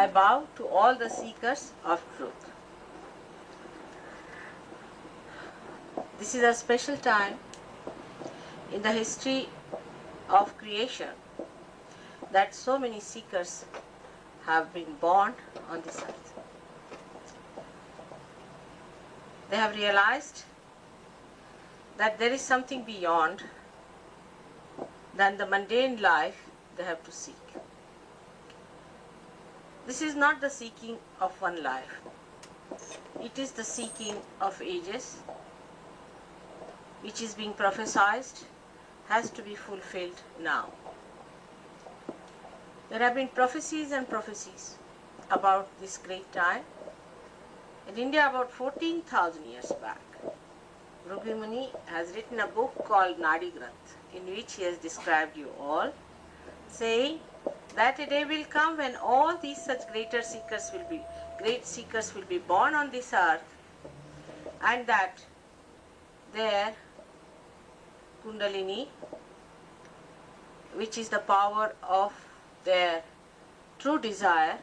I bow to all the seekers of truth. This is a special time in the history of creation that so many seekers have been born on this earth. They have realized that there is something beyond than the mundane life they have to seek. This is not the seeking of one life. It is the seeking of ages, which is being prophesied, has to be fulfilled now. There have been prophecies and prophecies about this great time. In India, about 14,000 years back, Bhrigu Muni has written a book called Nadi Granth, in which he has described you all, saying that a day will come when all these such great seekers will be born on this earth, and that their Kundalini, which is the power of their true desire,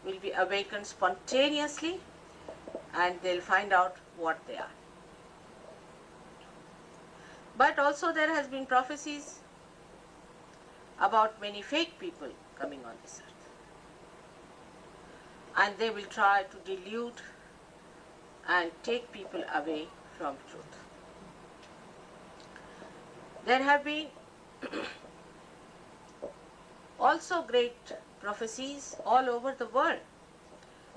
will be awakened spontaneously, and they'll find out what they are. But also there has been prophecies about many fake people coming on this earth, and they will try to delude and take people away from truth. There have been also great prophecies all over the world,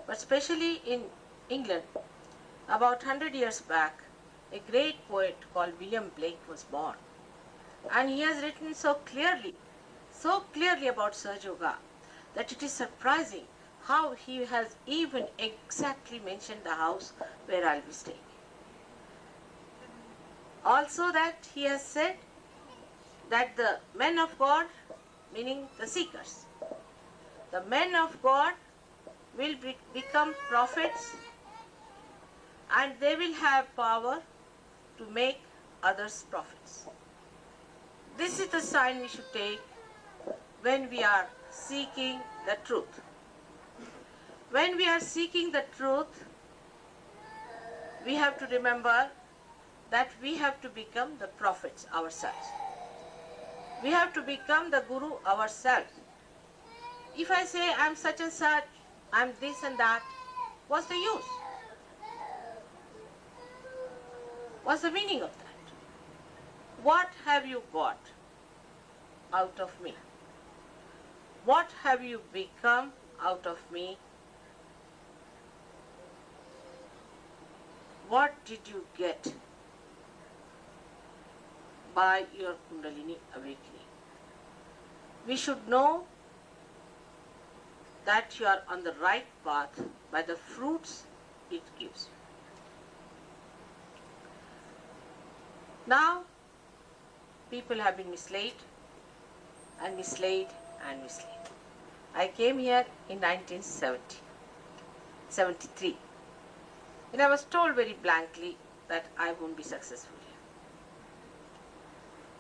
but especially in England. About 100 years back, a great poet called William Blake was born, and he has written so clearly about Saj Yoga that it is surprising how he has even exactly mentioned the house where I'll be staying. Also that he has said that the men of God, meaning the seekers, the men of God will become prophets, and they will have power to make others prophets. This is the sign we should take when we are seeking the truth. When we are seeking the truth, we have to remember that we have to become the prophets ourselves. We have to become the guru ourselves. If I say I'm such and such, I'm this and that, what's the use? What's the meaning of that? What have you got out of me? What have you become out of me? What did you get by your Kundalini awakening? We should know that you are on the right path by the fruits it gives you. Now, people have been misled and misled and misled. I came here in 1973, and I was told very blankly that I won't be successful here,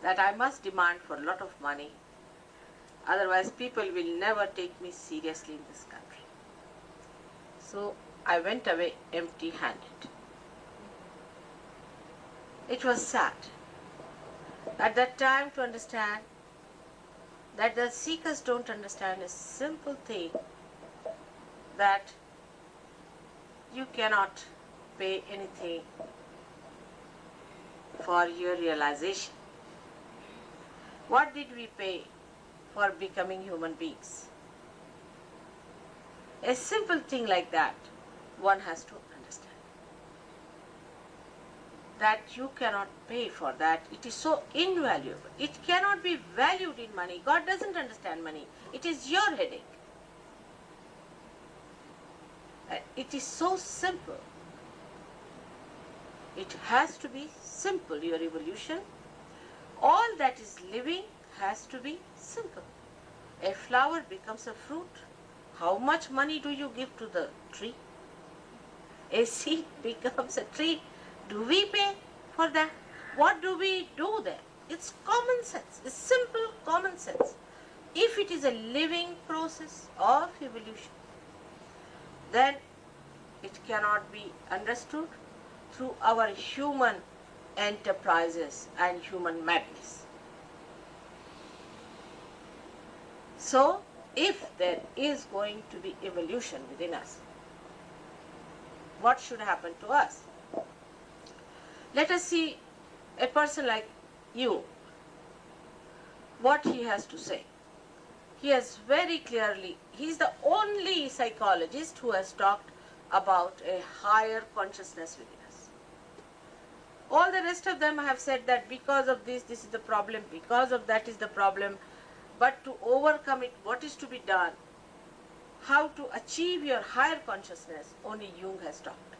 that I must demand for a lot of money, otherwise people will never take me seriously in this country. So I went away empty-handed. It was sad at that time to understand that the seekers don't understand a simple thing, that you cannot pay anything for your realization. What did we pay for becoming human beings? A simple thing like that, one has to understand. That you cannot pay for that. It is so invaluable. It cannot be valued in money. God doesn't understand money. It is your headache. It is so simple. It has to be simple, your evolution. All that is living has to be simple. A flower becomes a fruit. How much money do you give to the tree? A seed becomes a tree. Do we pay for that? What do we do there? It's common sense. It's simple common sense. if it is a living process of evolution, then it cannot be understood through our human enterprises and human madness. So, if there is going to be evolution within us, what should happen to us? Let us see a person like you, what he has to say. He has very clearly, he is the only psychologist who has talked about a higher consciousness within us. All the rest of them have said that because of this is the problem, because of that is the problem, but to overcome it, what is to be done, how to achieve your higher consciousness, only Jung has talked.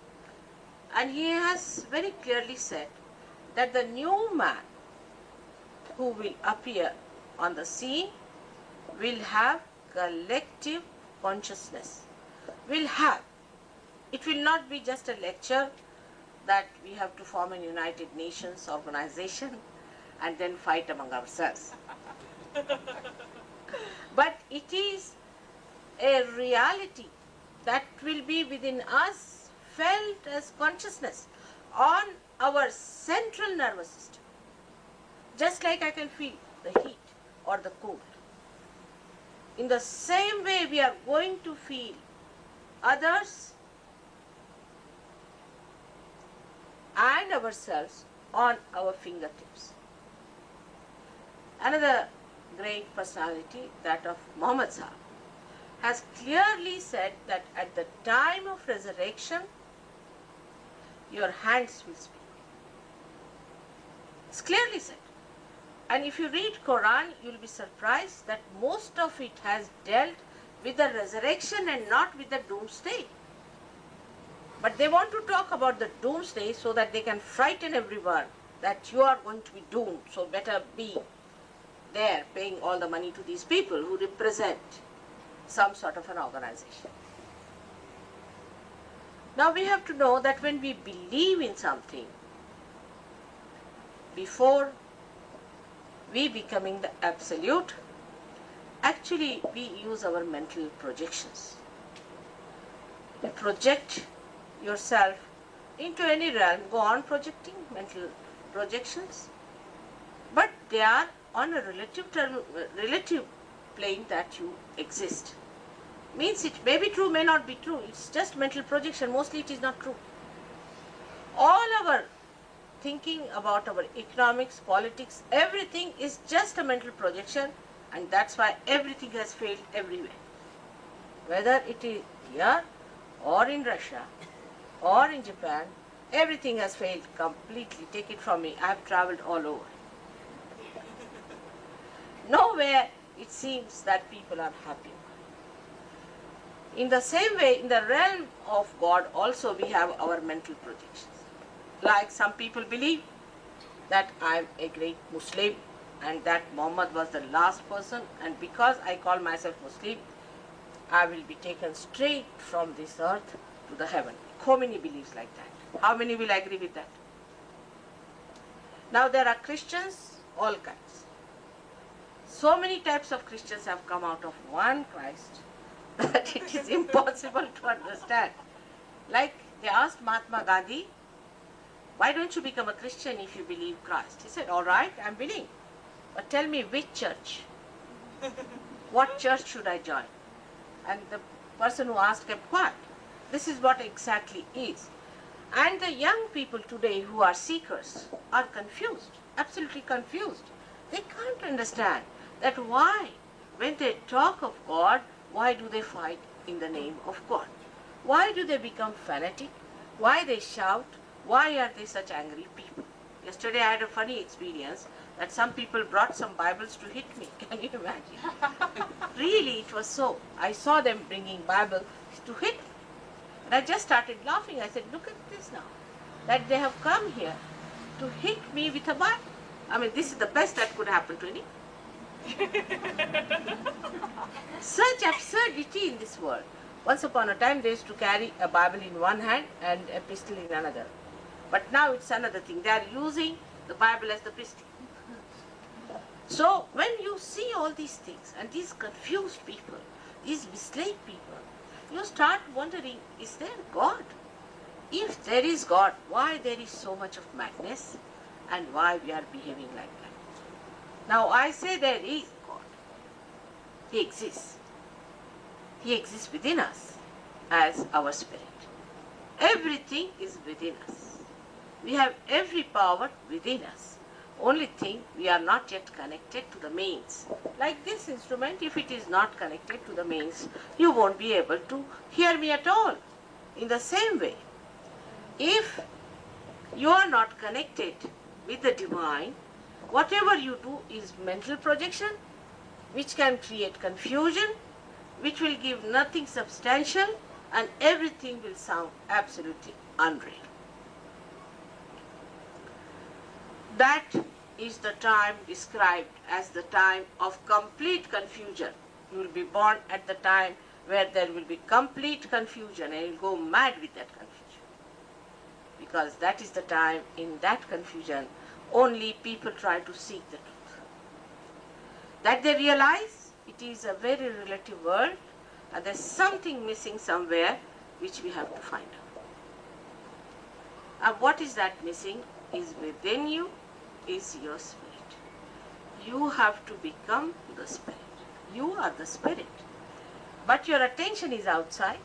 And he has very clearly said that the new man who will appear on the scene will have collective consciousness. It will not be just a lecture that we have to form a United Nations organization and then fight among ourselves. But it is a reality that will be within us, felt as consciousness on our central nervous system. Just like I can feel the heat or the cold. In the same way we are going to feel others and ourselves on our fingertips. Another great personality, that of Muhammad Sahib, has clearly said that at the time of resurrection, your hands will speak. It's clearly said. And if you read Quran, you will be surprised that most of it has dealt with the resurrection and not with the doomsday. But they want to talk about the doomsday so that they can frighten everyone that you are going to be doomed, so better be there paying all the money to these people who represent some sort of an organization. Now we have to know that when we believe in something, before we becoming the absolute, actually we use our mental projections. You project yourself into any realm, go on projecting mental projections, but they are on a relative plane that you exist. Means it may be true, may not be true. It's just mental projection. Mostly it is not true. All our thinking about our economics, politics, everything is just a mental projection, and that's why everything has failed everywhere. Whether it is here or in Russia or in Japan, everything has failed completely. Take it from me, I have traveled all over. Nowhere it seems that people are happy. In the same way, in the realm of God also we have our mental projections. Like some people believe that I am a great Muslim and that Muhammad was the last person, and because I call myself Muslim, I will be taken straight from this earth to the heaven. Khomeini believes like that. How many will agree with that? Now there are Christians, all kinds. So many types of Christians have come out of one Christ that it is impossible to understand. Like they asked Mahatma Gandhi, why don't you become a Christian if you believe Christ? He said, all right, I'm willing. But tell me which church? What church should I join? And the person who asked kept quiet. This is what exactly is. And the young people today who are seekers are confused, absolutely confused. They can't understand that why, when they talk of God, why do they fight in the name of God? Why do they become fanatic? Why they shout? Why are they such angry people? Yesterday I had a funny experience that some people brought some Bibles to hit me. Can you imagine? Really, it was so. I saw them bringing Bibles to hit me. And I just started laughing. I said, look at this now. That they have come here to hit me with a Bible. I mean, this is the best that could happen to any. Such absurdity in this world. Once upon a time they used to carry a Bible in one hand and a pistol in another. But now it's another thing. They are using the Bible as the pistol. So when you see all these things and these confused people, these misled people, you start wondering, is there God? If there is God, why there is so much of madness and why we are behaving like that? Now I say there is God. He exists. He exists within us as our spirit. Everything is within us. We have every power within us. Only thing, we are not yet connected to the mains. Like this instrument, if it is not connected to the mains, you won't be able to hear me at all. In the same way, if you are not connected with the divine, whatever you do is mental projection, which can create confusion, which will give nothing substantial, and everything will sound absolutely unreal. That is the time described as the time of complete confusion. You will be born at the time where there will be complete confusion and you will go mad with that confusion. Because that is the time, in that confusion, only people try to seek the truth. That they realize it is a very relative world and there's something missing somewhere which we have to find out. And what is that missing? Is within you, is your spirit. You have to become the spirit. You are the spirit. But your attention is outside,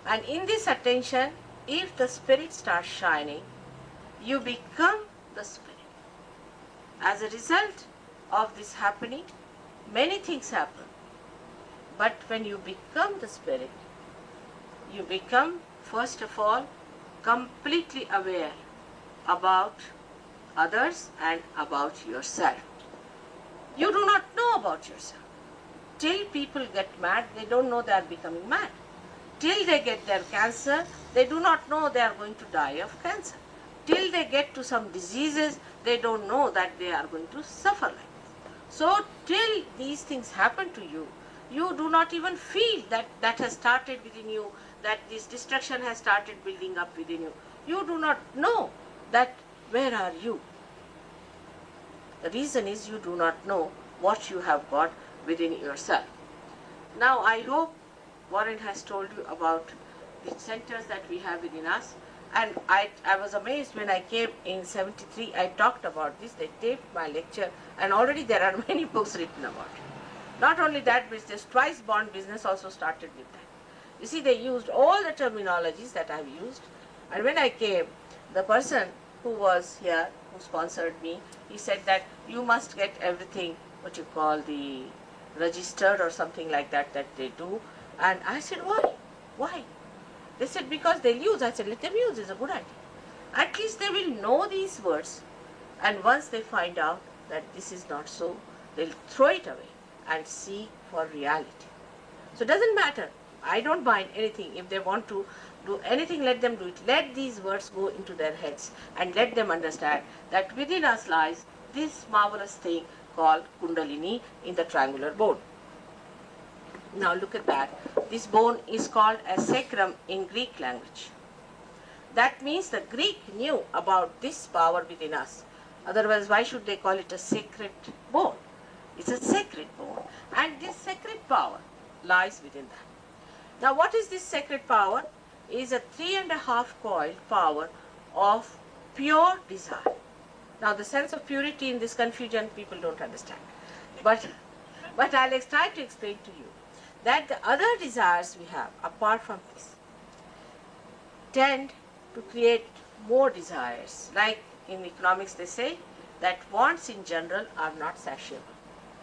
and in this attention, if the spirit starts shining, you become the spirit. As a result of this happening, many things happen. But when you become the spirit, you become, first of all, completely aware about others and about yourself. You do not know about yourself. Till people get mad, they don't know they are becoming mad. Till they get their cancer, they do not know they are going to die of cancer. Till they get to some diseases, they don't know that they are going to suffer like this. So till these things happen to you, you do not even feel that that has started within you, that this destruction has started building up within you. You do not know that where are you. The reason is you do not know what you have got within yourself. Now I hope Warren has told you about the centers that we have within us, and I was amazed when I came in 73, I talked about this, they taped my lecture, and already there are many books written about it. Not only that, but this twice born business also started with that. You see, they used all the terminologies that I have used, and when I came, the person who was here, who sponsored me, he said that you must get everything, what you call the registered or something like that, that they do. And I said, why? Why? They said, because they'll use. I said, let them use, it's a good idea. At least they will know these words, and once they find out that this is not so, they'll throw it away and seek for reality. So it doesn't matter. I don't mind anything. If they want to do anything, let them do it. Let these words go into their heads and let them understand that within us lies this marvelous thing called Kundalini in the triangular bone. Now look at that. This bone is called a sacrum in Greek language. That means the Greek knew about this power within us. Otherwise, why should they call it a sacred bone? It's a sacred bone. And this sacred power lies within that. Now what is this sacred power? Is a 3.5 coil power of pure desire. Now the sense of purity in this confusion people don't understand. But I'll try to explain to you that the other desires we have apart from this tend to create more desires. Like in economics they say that wants in general are not satiable.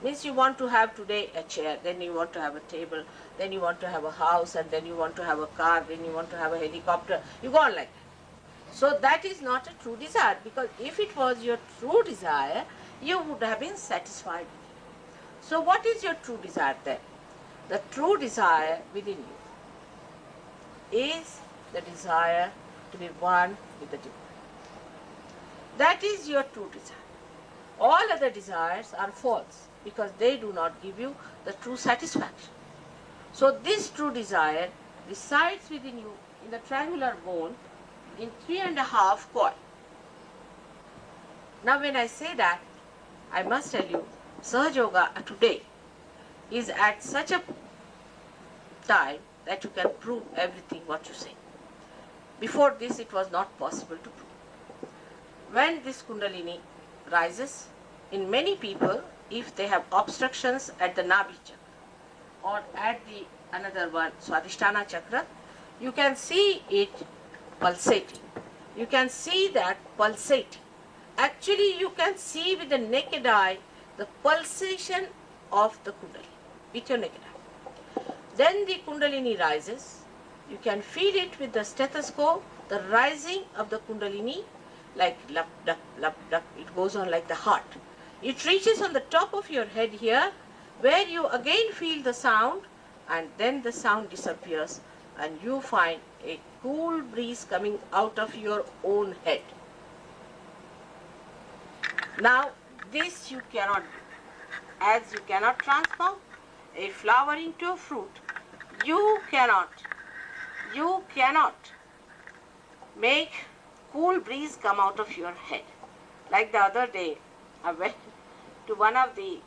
Means you want to have today a chair, then you want to have a table, then you want to have a house, and then you want to have a car, then you want to have a helicopter. You go on like that. So that is not a true desire, because if it was your true desire, you would have been satisfied with it. So what is your true desire then? The true desire within you is the desire to be one with the divine. That is your true desire. All other desires are false because they do not give you the true satisfaction. So this true desire resides within you in the triangular bone in 3.5 coil. Now when I say that, I must tell you Sahaja Yoga today is at such a time that you can prove everything what you say. Before this, it was not possible to prove. When this Kundalini rises, in many people, if they have obstructions at the Nabhi chakra or at the another one, Swadhisthana chakra, you can see it pulsating. You can see that pulsating. Actually, you can see with the naked eye the pulsation of the Kundalini with your naked eye. Then the Kundalini rises. You can feel it with the stethoscope, the rising of the Kundalini, like lup, dup, lup, dup. It goes on like the heart. It reaches on the top of your head here, where you again feel the sound, and then the sound disappears, and you find a cool breeze coming out of your own head. Now, this you cannot do. As you cannot transform a flower into a fruit, you cannot make cool breeze come out of your head. Like the other day, I went to one of the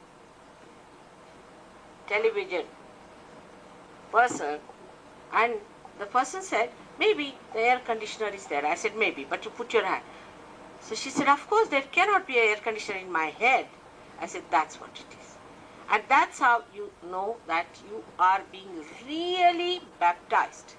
television person, and the person said, maybe the air conditioner is there. I said, maybe, but you put your hand. So she said, of course, there cannot be an air conditioner in my head. I said, that's what it is. And that's how you know that you are being really baptized.